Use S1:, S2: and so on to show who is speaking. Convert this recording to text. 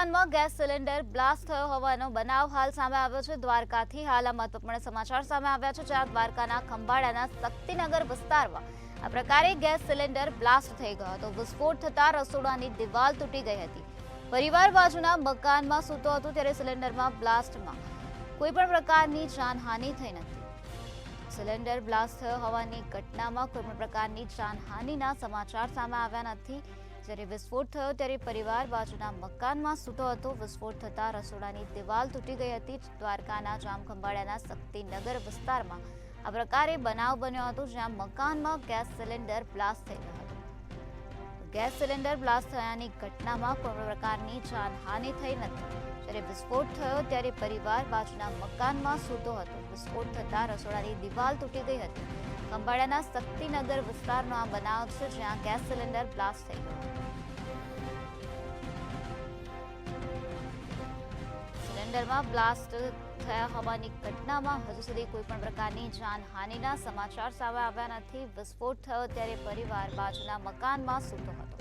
S1: મકાનમાં gas cylinder blast થયો હોવાનો બનાવ હાલ સામે આવ્યો છે। દ્વારકાથી હાલ આ મહત્વપૂર્ણ સમાચાર સામે આવ્યા છે, જ્યાં દ્વારકાના ખંભાળિયાના શક્તિનગર વિસ્તારમાં આ પ્રકારે ગેસ સિલિન્ડર બ્લાસ્ટ થઈ ગયો હતો। વિસ્ફોટ થતા રસોડાની દિવાલ તૂટી ગઈ હતી। પરિવાર બાજુના મકાનમાં સૂતો હતો ત્યારે સિલિન્ડરમાં બ્લાસ્ટમાં કોઈ પણ પ્રકારની જાનહાનિ થઈ નથી। સિલિન્ડર બ્લાસ્ટ થયો હોવાની ઘટનામાં કોઈ પણ પ્રકારની જાનહાનિના સમાચાર સામે આવ્યા નથી। જ્યારે વિસ્ફોટ થયો ત્યારે પરિવાર બાજુના મકાનમાં સૂતો હતો। વિસ્ફોટ થતા રસોડાની દિવાલ તૂટી ગઈ હતી। દ્વારકાના જામખંભાળિયાના શક્તિનગર વિસ્તારમાં આ પ્રકારે બનાવ બન્યો હતો, જ્યાં મકાનમાં ગેસ સિલિન્ડર બ્લાસ્ટ થઈ ગયો હતો। ગેસ સિલિન્ડર બ્લાસ્ટ થયાની ઘટનામાં કોઈ પણ પ્રકારની જાનહાનિ થઈ નથી। જ્યારે વિસ્ફોટ થયો ત્યારે પરિવાર બાજુના મકાનમાં સૂતો હતો। વિસ્ફોટ થતા રસોડાની દિવાલ તૂટી ગઈ હતી। ખંભાળિયાના શક્તિનગર વિસ્તારનો આ બનાવ છે, જ્યાં ગેસ સિલિન્ડર બ્લાસ્ટ થઈ ગયો। સિલિન્ડરમાં બ્લાસ્ટ થયા હોવાની ઘટનામાં હજુ સુધી કોઈ પણ પ્રકારની જાનહાનિના સમાચાર સામે આવ્યા નથી। વિસ્ફોટ થયો ત્યારે પરિવાર બાજુના મકાનમાં સૂતો હતો।